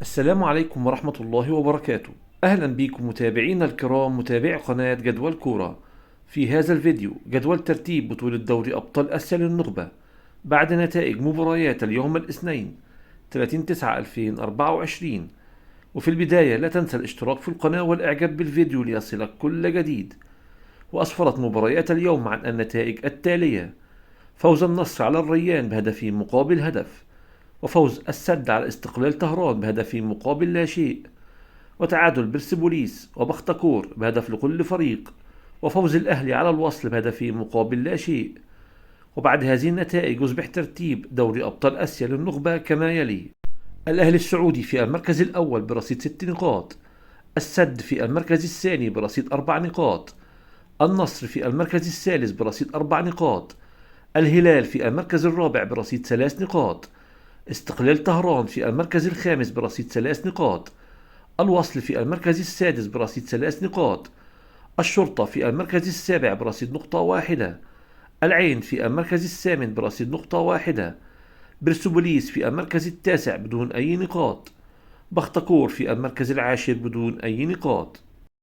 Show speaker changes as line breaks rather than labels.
السلام عليكم ورحمة الله وبركاته. أهلا بكم متابعينا الكرام، متابعي قناة جدول كورة. في هذا الفيديو جدول ترتيب بطولة دوري أبطال آسيا للنخبة بعد نتائج مباريات اليوم الاثنين 30/9/2024. وفي البداية لا تنسى الاشتراك في القناة والإعجاب بالفيديو ليصلك كل جديد. وأسفرت مباريات اليوم عن النتائج التالية: فوز النصر على الريان بهدفين مقابل هدف، وفوز السد على استقلال طهران بهدفين مقابل لا شيء، وتعادل برسبوليس وبختكور بهدف لكل فريق، وفوز الأهلي على الوصل بهدفين مقابل لا شيء. وبعد هذه النتائج يصبح ترتيب دوري أبطال آسيا للنخبة كما يلي: الأهلي السعودي في المركز الأول برصيد 6 نقاط، السد في المركز الثاني برصيد 4 نقاط، النصر في المركز الثالث برصيد 4 نقاط، الهلال في المركز الرابع برصيد 3 نقاط، استقلال طهران في المركز الخامس برصيد 3 نقاط، الوصل في المركز السادس برصيد 3 نقاط، الشرطة في المركز السابع برصيد نقطة واحدة، العين في المركز الثامن برصيد نقطة واحدة، برسوبوليس في المركز التاسع بدون أي نقاط، بختكور في المركز العاشر بدون أي نقاط.